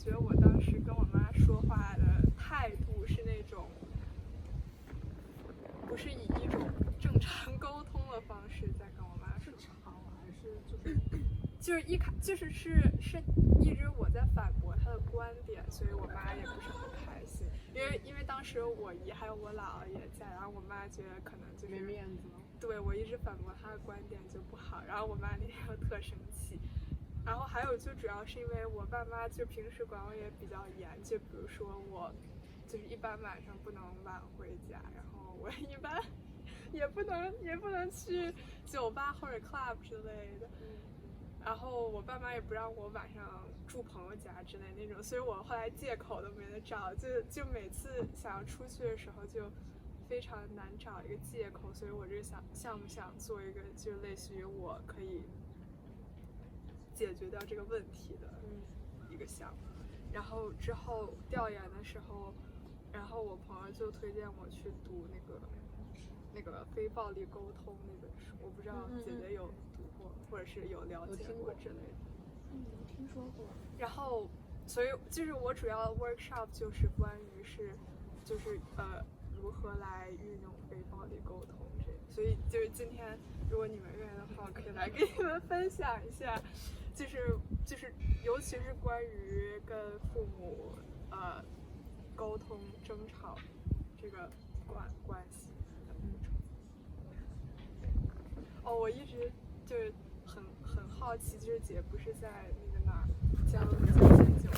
觉得我当时跟我妈说话的态度是那种，不是以一种正常沟通的方式在跟我妈说。是吵还是就是是一直我在反驳她的观点，所以我妈也不是很开心。因为当时我姨还有我姥姥也在，然后我妈觉得可能就是没面子。对我一直反驳她的观点就不好，然后我妈那天又特生气。然后还有就主要是因为我爸妈就平时管我也比较严，就比如说我就是一般晚上不能晚回家，然后我一般也不能去酒吧或者 club 之类的。然后我爸妈也不让我晚上住朋友家之类那种，所以我后来借口都没得找，就每次想要出去的时候就非常难找一个借口，所以我这项目想做一个就类似于我可以解决掉这个问题的一个项目。然后之后调研的时候，然后我朋友就推荐我去读那个非暴力沟通那本书，我不知道姐姐有读过或者是有了解过之类的。听说过。然后，所以就是我主要的 workshop 就是关于就是如何来运用非暴力沟通这，所以就是今天如果你们愿意的话，我可以来给你们分享一下，就是尤其是关于跟父母沟通争吵这个关系。哦，我一直就是很好奇，就是姐不是在那个哪儿江建酒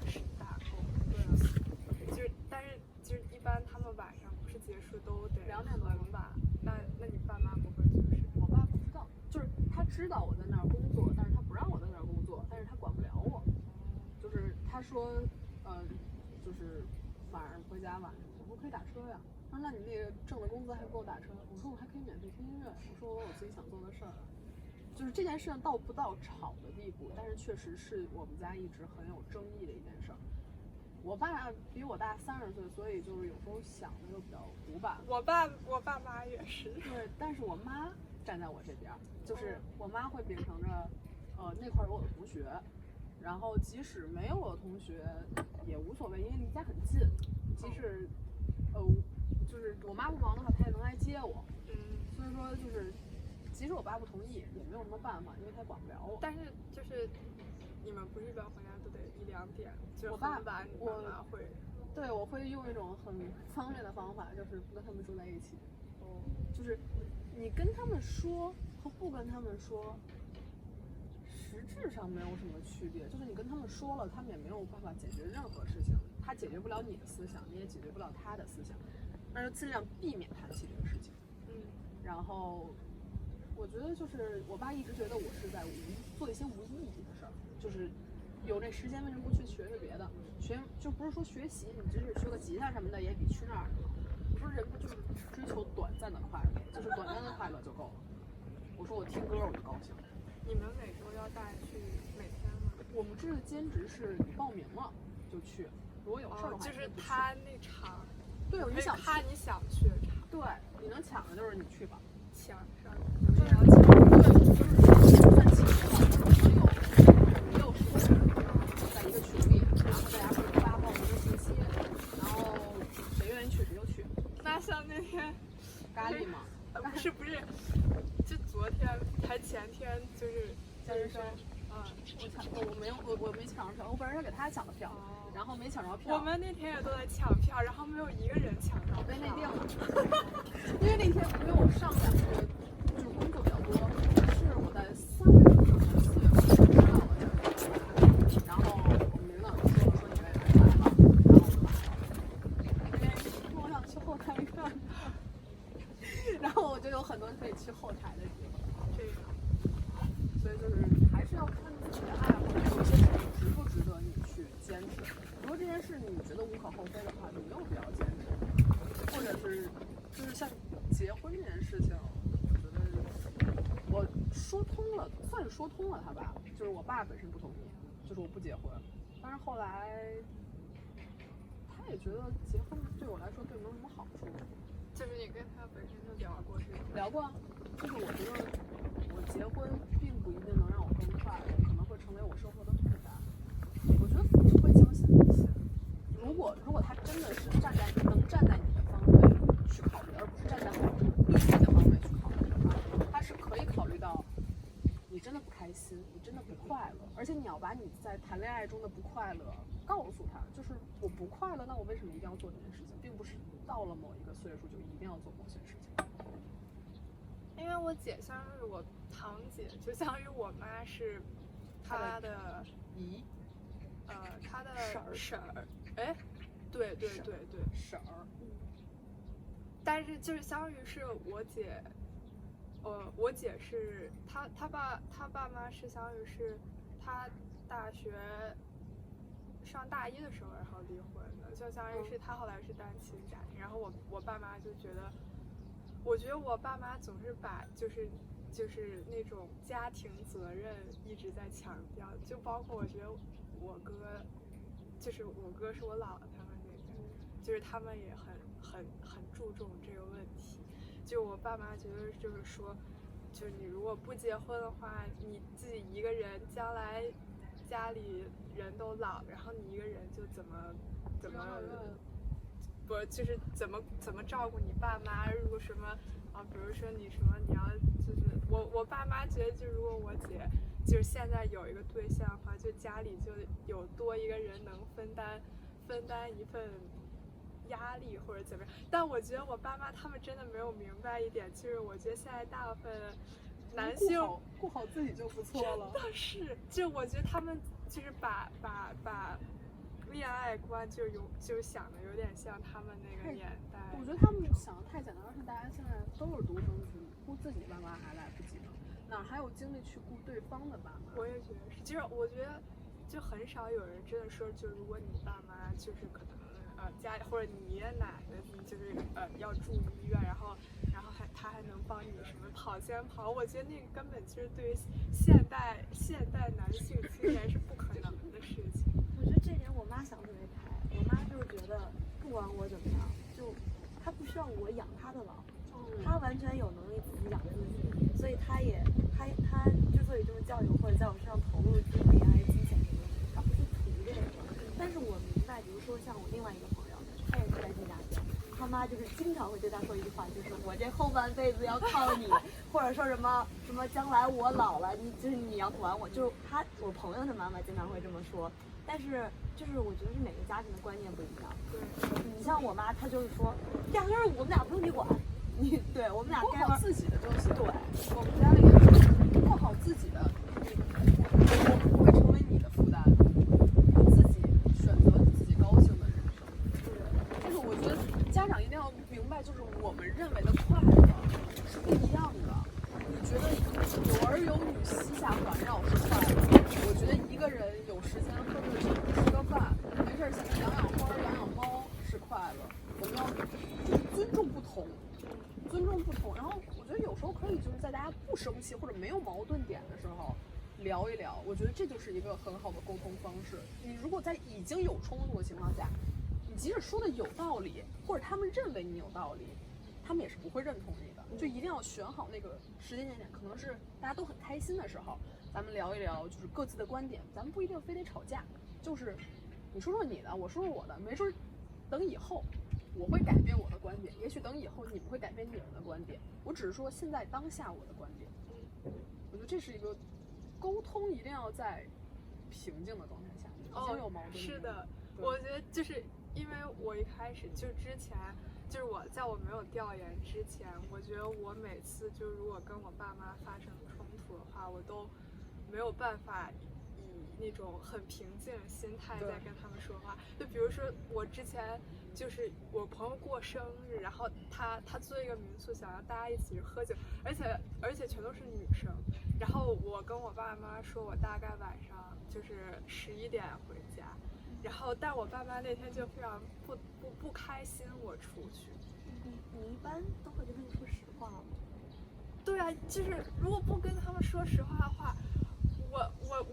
是打工，对，就是但是就是一般他们晚上不是结束都得2点多吧？那你爸妈不会就是？我爸不知道，就是他知道我在那儿工作，但是他不让我在那儿工作，但是他管不了我。就是他说，就是晚上回家晚上，我说可以打车呀。他说那你那个挣的工资还不够打车？我说我还可以免费听音乐。我说我有自己想做的事儿。就是这件事情到不到吵的地步，但是确实是我们家一直很有争议的一件事儿。我爸比我大30岁，所以就是有时候想的又比较古板。我爸妈也是。对，但是我妈站在我这边，就是我妈会秉承着，那块有我的同学，然后即使没有我的同学也无所谓，因为离家很近。即使，就是我妈不忙的话，她也能来接我。所以说就是。即使我爸不同意，也没有什么办法，因为他管不了我。但是就是你们不是一般回家都得1、2点，就我爸晚，你爸妈会。对，我会用一种很方便的方法，就是不跟他们住在一起。就是你跟他们说和不跟他们说，实质上没有什么区别。就是你跟他们说了，他们也没有办法解决任何事情，他解决不了你的思想，你也解决不了他的思想，那就尽量避免谈起这个事情。然后。我觉得就是我爸一直觉得我是在做一些无意义的事儿，就是有这时间为什么不去学别的？就不是说学习，你即使学个吉他什么的也比去那儿好。我说人不就是追求短暂的快乐，就是短暂的快乐就够了。我说我听歌我就高兴。你们每周要带去每天吗？我们这个兼职是你报名了就去，如果有事儿的话就是他那场，对，你想他你想去的场，对，你能抢的就是你去吧。抢上，对，我们就是算起没有10个人在一个群里，然后大家会发报名的信息，然后谁愿意去谁就去。那像那天咖喱吗？不是，就昨天还前天就是健身生。我没抢着票，我本来是给他抢的票，然后没抢着票。我们那天也都在抢票，然后没有一个人抢到。被内定了，因为那天因为我上2个月就是工作比较多，是我在3月份还是4月份知道了这个，然后我们领导就说你们来了，然后我就来了，因为我想去后台看，然后我就有很多可以去后台的地方。这个，所以就是还是要看自己的爱好，有些事情值不值得你去坚持。如果这件事你觉得无可厚非的话，就没有必要坚持。或者是就是像结婚这件事情，我觉得我说通了，算是说通了他吧。就是我爸本身不同意，就是我不结婚，但是后来他也觉得结婚对我来说并没有什么好处。就是你跟他本身就聊过这个？聊过，就是我觉得我结婚并不一定能让我更快乐，可能会成为我生活的负担。我觉得父母会要把你在谈恋爱中的不快乐告诉他，就是我不快乐，那我为什么一定要做这件事情，并不是到了某一个岁数就一定要做某些事情。因为我姐相当于我堂姐，就相当于我妈是她的姨，她的婶儿，哎，对，婶儿，但是就是相当于是我姐，我姐是她爸妈是相当于是她大学上大一的时候然后离婚的，就相当于是她后来是单亲家庭，然后我爸妈就觉得，我觉得我爸妈总是把就是那种家庭责任一直在强调，就包括我觉得我哥，就是我哥是我姥姥他们那边，就是他们也很注重这个问题。就我爸妈觉得就是说，就是你如果不结婚的话，你自己一个人将来家里人都老，然后你一个人就怎么不就是怎么照顾你爸妈？如果什么啊，比如说你什么你要就是我爸妈觉得，就如果我姐就是现在有一个对象的话，就家里就有多一个人能分担一份压力或者怎么样。但我觉得我爸妈他们真的没有明白一点，就是我觉得现在大部分男性顾好自己就不错了。真的是，就我觉得他们就是把恋爱观就想的有点像他们那个年代。我觉得他们想的太简单，而且大家现在都是独生子女，顾自己爸妈还来不及呢，哪还有精力去顾对方的爸妈？我也觉得是，就是我觉得就很少有人真的说，就如果你爸妈就是可能家里或者你爷爷奶奶就是要住医院，然后他还能帮你什么跑先跑，我觉得那个根本就是对于现代男性青年是不可能的事情。我觉得这点我妈想特别开，我妈就是觉得不管我怎么样，就她不需要我养她的老，她完全有能力自己养自己，所以她之所以这么教育我，或者在我身上投入精力还是金钱这个问题，她不是图这个。但是我明白，比如说像我另外一个朋友，她也是单亲家庭，他妈就是经常会对她说一句话，就是我这后半辈子要靠你，或者说什么将来我老了，你要管我，就是我朋友的妈妈经常会这么说。但是就是我觉得是每个家庭的观念不一样。对，你像我妈，她就是说，压根儿我们俩不用你管，对我们俩过好自己的就行。对，我们家里也是过好自己的，我不会成为你的负担，你自己选择你自己高兴的人生。对，就是我觉得家长一定要明白，就是我们认为的快乐是不一样的。你觉得有儿有女膝下环绕是快乐，我觉得一个人有时间喝个酒吃个饭，没事闲着养养花养养猫是快乐。我们要尊重不同，然后我觉得有时候可以就是在大家不生气或者没有矛盾点的时候聊一聊，我觉得这就是一个很好的沟通方式。你如果在已经有冲突的情况下，你即使说的有道理，或者他们认为你有道理，他们也是不会认同你的。就一定要选好那个时间点，可能是大家都很开心的时候，咱们聊一聊就是各自的观点，咱们不一定非得吵架，就是你说说你的，我说说我的，没准等以后我会改变我的观点，也许等以后你们会改变你们的观点，我只是说现在当下我的观点。我觉得这是一个沟通一定要在平静的状态下，已经有矛盾。是的，我觉得就是因为我一开始就之前就是在我没有调研之前，我觉得我每次就如果跟我爸妈发生冲突的话，我都没有办法以那种很平静的心态在跟他们说话。就比如说我之前就是我朋友过生日，然后他做一个民宿，想要大家一起喝酒，而且全都是女生。然后我跟我爸妈说，我大概晚上就是11点回家。然后，但我爸妈那天就非常不开心我出去。你一般都会跟他们说实话吗？对啊，就是如果不跟他们说实话的话，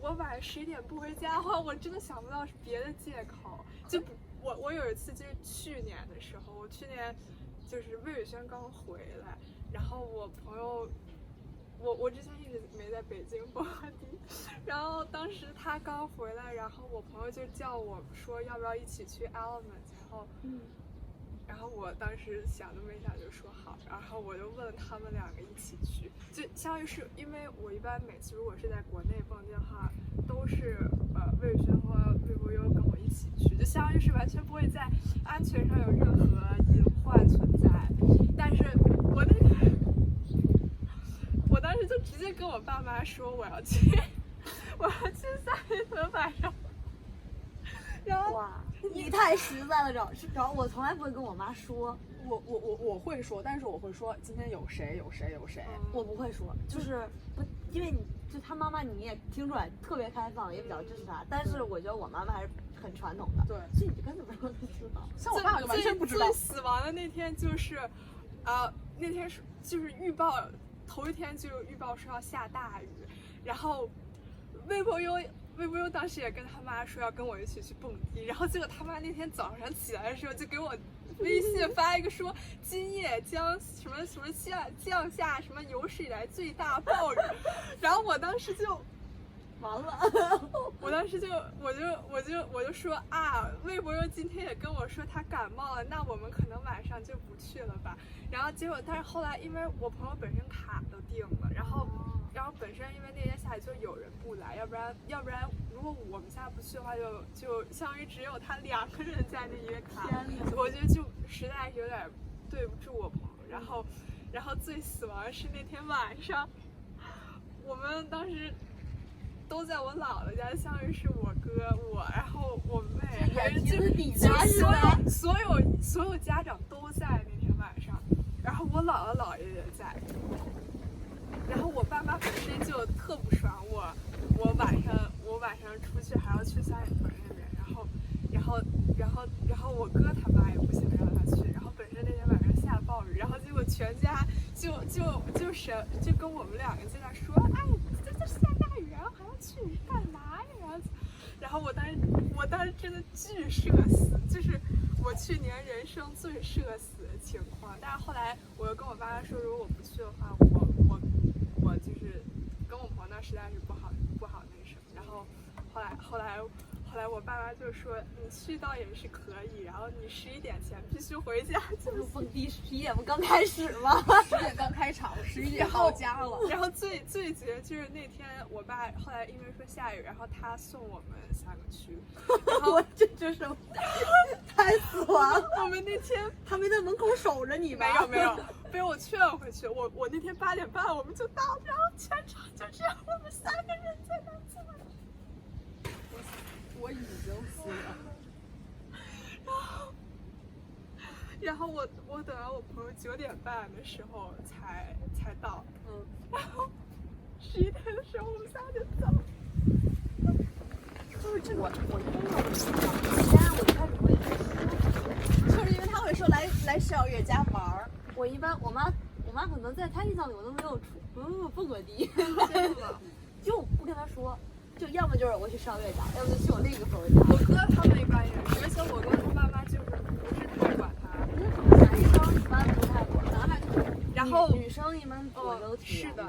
我晚上11点不回家的话，我真的想不到别的借口。就我有一次就是去年的时候，我去年就是魏宇轩刚回来，然后我朋友。我之前一直没在北京蹦迪，然后当时他刚回来，然后我朋友就叫我说要不要一起去 Element， 然后然后我当时想都没想就说好，然后我就问他们两个一起去，就相当于是因为我一般每次如果是在国内蹦迪的话，都是魏宇轩和魏博优跟我一起去，就相当于是完全不会在安全上有任何隐患存在。但是我当时就直接跟我爸妈说我要去三里屯晚上。然后哇，你太实在了，主要我从来不会跟我妈说，我会说，但是我会说今天有谁，我不会说，就是不，因为你就他妈妈你也听出来特别开放，也比较支持他，但是我觉得我妈妈还是很传统的，对，所以你根本不让他知道。像我爸就完全不知道。最死亡的那天就是，那天是就是预报，头一天就预报说要下大雨，然后魏博优当时也跟他妈说要跟我一起去蹦迪，然后结果他妈那天早上起来的时候就给我微信发一个说今夜将什么降下什么有史以来最大暴雨，然后我当时就完了，我当时我就说啊，魏博优今天也跟我说他感冒了，那我们可能晚上就不去了吧。然后结果但是后来因为我朋友本身卡都订了，然后本身因为那天下雨就有人不来，要不然如果我们下不去的话就相当于只有他2个人在那一个卡，我觉得就实在是有点对不住我朋友。然后最死亡是那天晚上，我们当时都在我姥姥家，相当于是我哥我，然后我妹，就所有家长都在那天晚上，然后我姥姥姥爷也在。然后我爸妈本身就特不爽我晚上出去还要去三里屯那边，然后我哥他妈也不想让他去，然后本身那天晚上下暴雨，然后结果全家就跟我们2个在那说，哎，这下大雨，然后还要去干嘛呀？然后我当时真的巨社死，就是我去年人生最社死的情况。但是后来我又跟我爸妈说，如果我不去的话，我就是跟我朋友那实在是不好那什么。然后后来我爸妈就说你去倒也是可以，然后你11点前必须回家。就是蹦迪11点不刚开始吗？10点刚开场，11点到家了。然后最绝就是那天我爸后来因为说下雨，然后他送我们3个去，然后我这就是太死亡了。我们那天他没在门口守着你吧？没有，被我劝回去。我那天8点半我们就到，然后全场就只有我们3个人在那坐。我已经死了。然后我等到我朋友9点半的时候才到，然后11点的时候我们3就走。就是这个，我真的我一开始我也说，就是因为他会说来少爷家玩儿。我妈可能在她印象里我都没有蹦过迪，就不跟她说。就要么就是我去少月家，要么就去我另一个朋友家。我哥他们一般也是，而且我哥他爸妈就是不是太管他。男生一般不太管，男孩子，然后女生一般我都挺是的，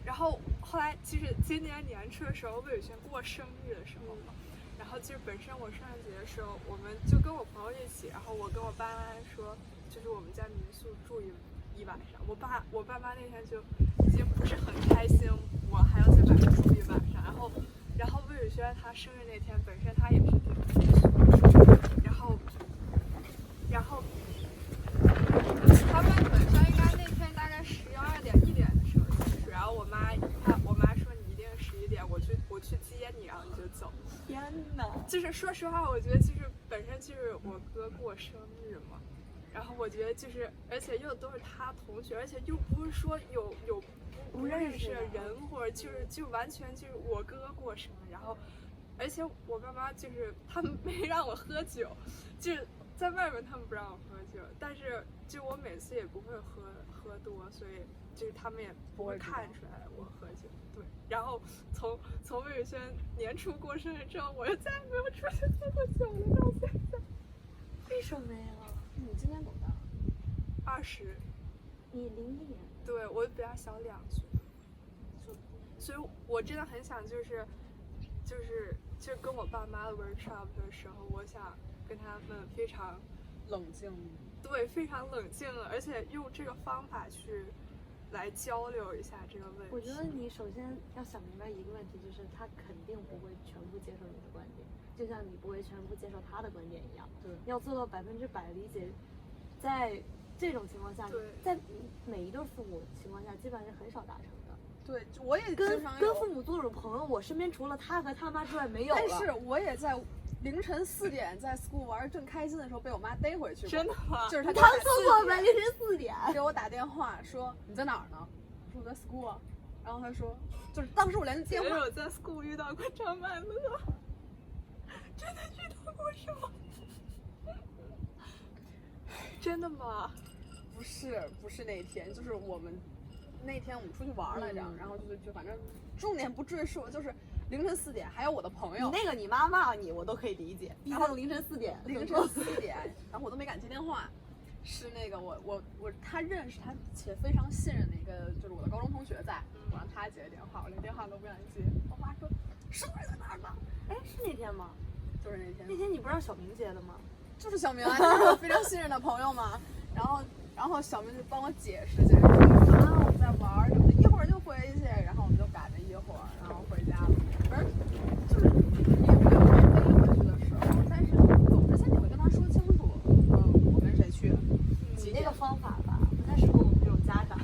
然后后来就是今年年初的时候，魏宇轩过生日的时候嘛，然后就是本身我圣诞节的时候，我们就跟我朋友一起，然后我跟我爸妈说，就是我们在民宿住一晚上。我爸妈那天就已经不是很开心，我还要在晚上住一晚上。然后魏宇轩他生日那天本身他也是订的民宿，然后他们本身应该那天大概12点1点的时候结束，然后我妈说你一定11点我去接你，然后你就走。天哪！就是说实话，我觉得就是本身就是我哥过生日嘛，然后我觉得就是而且又都是他同学，而且又不是说有不认识的人，或者就完全就是我哥过生日，然后而且我爸妈就是他们没让我喝酒，就是在外面他们不让我喝酒，但是就我每次也不会喝多，所以就是他们也不会看出来我喝酒。对，然后从魏宇轩年初过生日之后，我就再也没有出去喝过酒了，到现在。为什么呀？你今年多大？20。你01年。对，我比他小2岁，所以我真的很想就是跟我爸妈的 workshop 的时候，我想跟他们非常冷静。对，非常冷静，而且用这个方法去来交流一下这个问题。我觉得你首先要想明白一个问题，就是他肯定不会全部接受你的观点，就像你不会全部接受他的观点一样。对，要做到100%理解，在这种情况下，在每一对父母情况下，基本上是很少达成的。对，我也跟父母做这种朋友，我身边除了他和他妈之外没有了。但是我也在凌晨4点在 school 玩正开心的时候被我妈逮回去过。真的吗？就是她说过呗，凌晨4点给我打电话说你在哪儿呢？我说我在 school 啊。然后她说，就是当时我连电话。我在 school 遇到过张曼乐，真的遇到过是吗？真的吗？不是那天，就是那天我们出去玩来着，然后就反正重点不赘述，就是凌晨4点，还有我的朋友。你妈骂你，我都可以理解。毕竟凌晨4点，然后我都没敢接电话。是那个他认识他且非常信任的一个，就是我的高中同学在，我让他接的电话，我连电话都不敢接。我妈说是不是在哪儿呢？哎，是那天吗？就是那天。那天你不让小明接的吗？就是小明啊，就是我非常信任的朋友嘛。然后小明就帮我解释说啊我们在玩什么的，一会儿就回去，然后我们就赶着一会儿，然后回家了。反正就是也会有被背回去的时候，但是走之前你会跟他说清楚，我跟谁去。你那个方法吧，不太适合我们这种家长。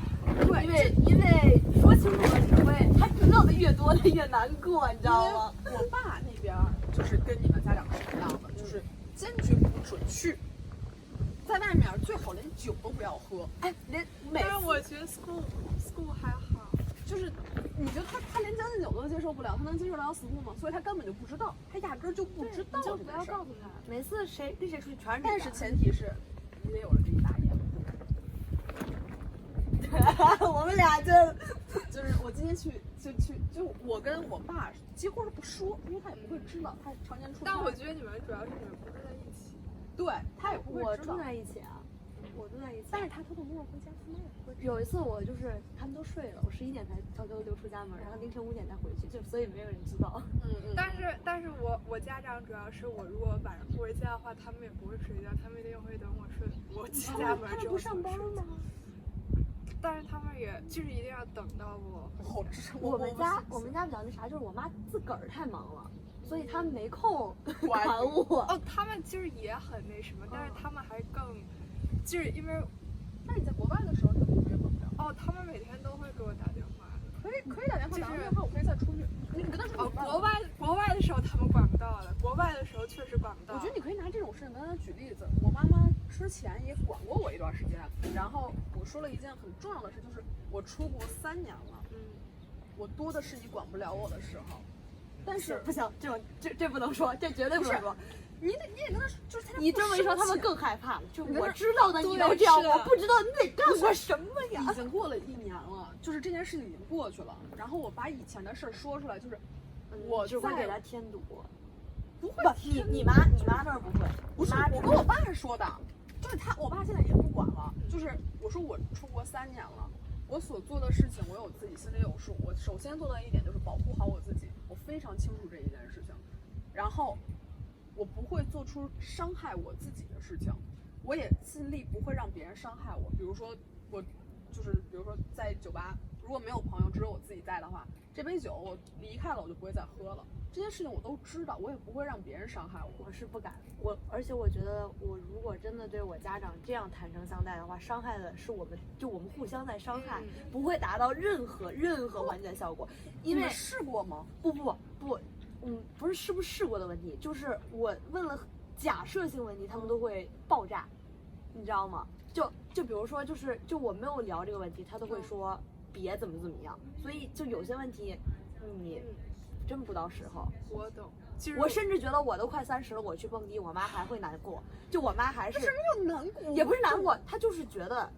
对，因为说清楚了，他知道的越多，他越难过，你知道吗？我爸那边就是跟你们家长是一样的，就是坚决不准去。在外面最好连酒都不要喝，哎，但是我觉得 school 还好，就是你觉得他连将进酒都接受不了，他能接受得了 school 吗？所以他根本就不知道，他压根儿就不知道。你就不要告诉他，每次跟谁出去全是。但是前提是，你得有人给你打烟。我们俩就是我今天就我跟我爸几乎是不说，因为他也不会知道，他常年出差。但我觉得你们主要是你们不住在一起。对，他也不会知道。我住在一起啊，但是他偷偷摸摸回家，他妈也不会。有一次我就是他们都睡了，我11点才悄悄溜出家门，然后凌晨5点才回去，所以没有人知道。但是我家长主要是我如果晚上不回家的话，他们也不会睡觉，他们一定会等我睡，我进家门之后。他们不上班吗？但是他们也就是一定要等到我。我们家比较那啥，就是我妈自个儿太忙了。所以他们没空管我。哦，他们就是也很那什么，但是他们还更，就是因为，那你在国外的时候，他们也管不了。哦，他们每天都会给我打电话。可以打电话，打完电话我可以再出去。你跟他说。哦，国外的时候他们管不到的，国外的时候确实管不到。我觉得你可以拿这种事情跟他举例子。我妈妈之前也管过我一段时间，然后我说了一件很重要的事，就是我出国3年了，我多的是你管不了我的时候。但是不行，这不能说，这绝对不能说。你也跟他说，就是你这么一说，他们更害怕了。就我知道的，你都这样，我不知道你得干我什么呀？已经过了1年了，就是这件事情已经过去了。然后我把以前的事儿说出来，就是我只会给他添堵。不会，你妈那儿不会。不是，我跟我爸说的，就是我爸现在也不管了。就是我说我出国3年了。我所做的事情，我有自己心里有数。我首先做到一点就是保护好我自己，我非常清楚这一件事情。然后，我不会做出伤害我自己的事情，我也尽力不会让别人伤害我。比如说在酒吧，如果没有朋友，只有我自己在的话，这杯酒我离开了，我就不会再喝了。这些事情我都知道，我也不会让别人伤害我。我是不敢，而且我觉得我如果真的对我家长这样坦诚相待的话，伤害的是我们互相在伤害，不会达到任何缓解效果。因为试过吗？不，不是试不试过的问题，就是我问了假设性问题，他们都会爆炸，你知道吗？就比如说，就我没有聊这个问题，他都会说别怎么样，所以就有些问题你真不到时候。我懂，我甚至觉得我都快30了，我去蹦迪，我妈还会难过。就我妈还是什么叫难过？也不是难过，她就是觉得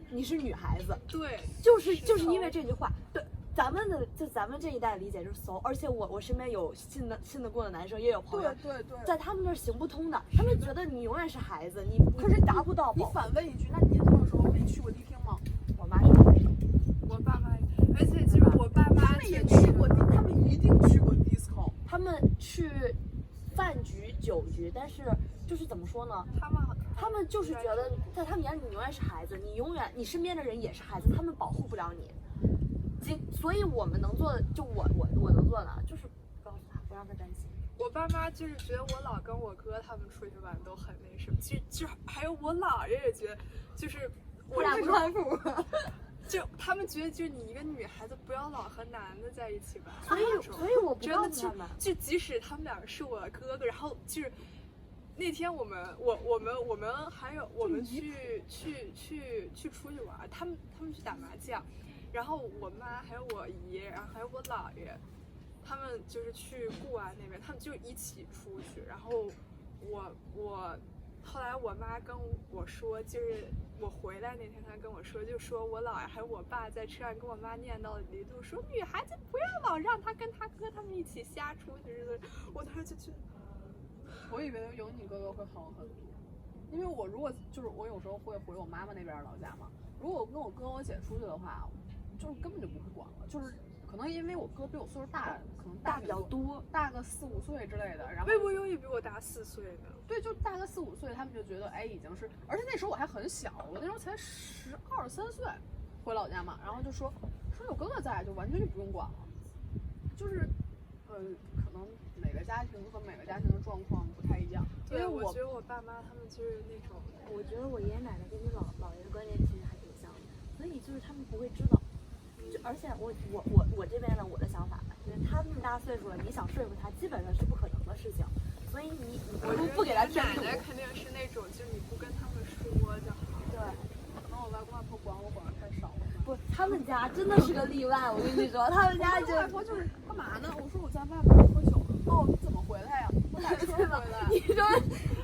你是女孩子。对，就是因为这句话。对，咱们这一代理解就是怂，而且我身边有信得过的男生，也有朋友，对，在他们那儿行不通的，他们觉得你永远是孩子，你可是达不到。你反问一句，那你年轻的时候没去过迪厅吗？我妈是没有，我爸妈，而且就是我爸妈他们也去过他们一定去过 disco， 他们去饭局酒局，但是就是怎么说呢？他们就是觉得在他们眼里你永远是孩子，你身边的人也是孩子，他们保护不了你。所以我们能做的，就我能做的就是告诉他，不让他担心。我爸妈就是觉得我老跟我哥他们出去玩都很那什么，其实还有我姥爷也觉得，就是我俩不靠谱。就他们觉得就是你一个女孩子不要老和男的在一起玩。所以我不真的告诉他们，就即使他们两个是我哥哥，然后就是那天我们还有我们去出去玩，他们去打麻将。然后我妈还有我爷，然后还有我姥爷，他们就是去固安那边，他们就一起出去。然后我后来我妈跟我说，就是我回来那天，她跟我说，就说我姥爷还有我爸在车上跟我妈念叨了一顿，说女孩子不要老让她跟她哥他们一起瞎出去。我当时就觉得，我以为有你哥哥会好很多，因为我如果就是我有时候会回我妈妈那边老家嘛，如果我跟我哥我姐出去的话。就是根本就不会管了，就是可能因为我哥比我岁数大，可能大比较多，大个4、5岁之类的。然后微博优也比我大4岁呢。对，就大个4、5岁，他们就觉得哎已经是，而且那时候我还很小，我那时候才12、13岁，回老家嘛，然后就说有哥哥在，就完全就不用管了。就是可能每个家庭和每个家庭的状况不太一样。对，我觉得我爸妈他们就是那种，我觉得我爷爷奶奶跟你姥爷的观念其实还挺像的，所以就是他们不会知道。而且我这边呢，我的想法，因为他那么大岁数了，你想说服他，基本上是不可能的事情。所以你不给他添堵。奶奶肯定是那种，就你不跟他们说就好。对，可能我外公外婆管我管的太少了。不，他们家真的是个例外，我跟你说，他们家就外婆就是干嘛呢？我说我在外面喝酒。哦，你怎么回来呀？我打车回来。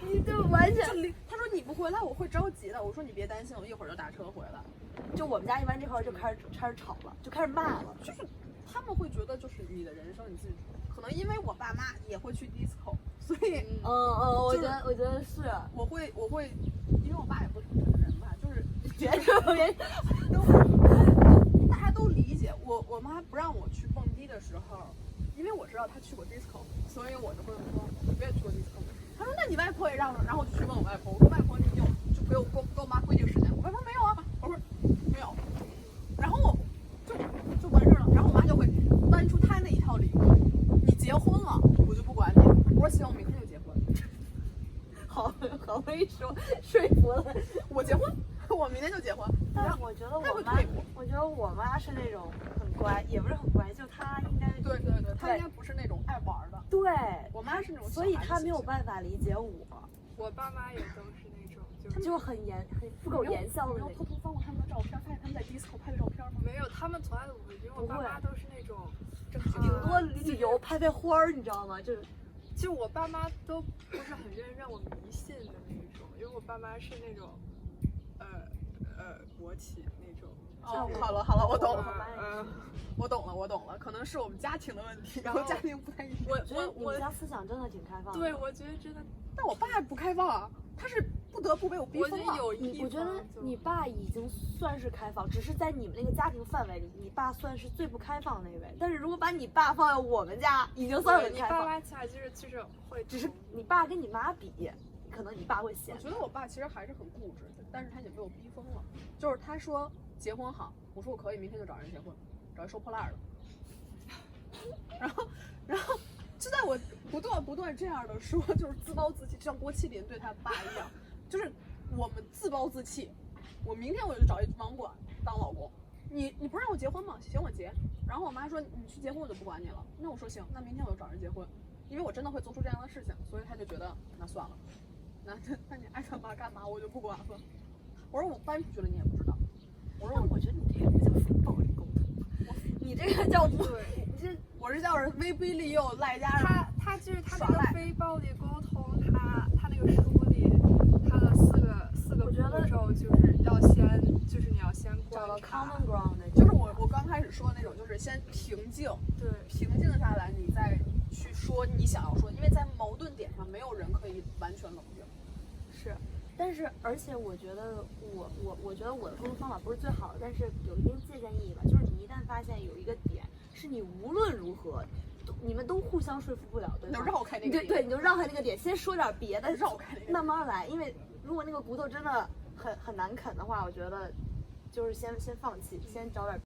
你就完全，他说你不回来我会着急的。我说你别担心，我一会儿就打车回来。就我们家一般这块就开始吵了，就开始骂了。就是他们会觉得就是你的人生你自己，可能因为我爸妈也会去 disco， 所以我觉得是，我会，因为我爸也不是什么人吧，就是别说大家都理解我妈不让我去蹦迪的时候，因为我知道她去过 disco， 所以我就会说我也去过 disco。她说那你外婆也让着，然后我就去问我外婆，我说外婆你有就给我妈规定时间，我外婆没有啊，我说没有，然后就完事了，然后我妈就会搬出她那一套理论，你结婚了我就不管你，我说行，我明天就结婚。好会说服了我结婚，我明天就结婚。但我觉得我妈是那种很乖，也不是很乖，就她应该对，她应该不是那种爱玩的。对，我妈是那种，所以她没有办法理解我。我爸妈也都是那种，就很不苟言笑的那种。你偷偷翻过他们的照片，发现他们在 disco 拍的照片吗？没有，他们从来都不会，因为我爸妈都是那种正经，顶多旅游拍花儿，你知道吗？就我爸妈都不是很认我迷信的那种，因为我爸妈是那种，国企那种。哦，好了，我懂了。我懂了，可能是我们家庭的问题，然后家庭不太一样。我们家思想真的挺开放的。对，我觉得真的。但我爸不开放啊，他是不得不被我逼疯了。我觉得你爸已经算是开放，只是在你们那个家庭范围里，你爸算是最不开放的那位。但是如果把你爸放在我们家，已经算很开放。你爸妈家就是会，只是你爸跟你妈比，可能你爸会嫌。我觉得我爸其实还是很固执，但是他也被我逼疯了。就是他说结婚好，我说我可以，明天就找人结婚，找人收破烂的。然后就在我不断这样的说，就是自暴自弃，就像郭麒麟对他爸一样，就是我们自暴自弃。我明天我就找一网管当老公，你不让我结婚吗？行，我结。然后我妈说你去结婚我就不管你了。那我说行，那明天我就找人结婚，因为我真的会做出这样的事情，所以他就觉得那算了，那你爱干嘛干嘛，我就不管了。我说我搬出去了你也不知道。我觉得你这个不叫非暴力沟通，你这个叫我是叫人威逼利诱赖家人。他就是他那个非暴力沟通，他那个书里他的四个步骤就是你要先找到 common ground， 就是我刚开始说的那种，就是先平静，对，平静下来，你再去说你想要说，因为在矛盾点上没有人可以完全冷静。是。但是，而且我觉得我觉得我的沟通方法不是最好的，但是有一定借鉴意义吧。就是你一旦发现有一个点是你无论如何你们都互相说服不了对方，能绕开那个点，对，你就绕开那个点，先说点别的，绕开那个慢慢来。因为如果那个骨头真的很难啃的话，我觉得就是先放弃，先找点。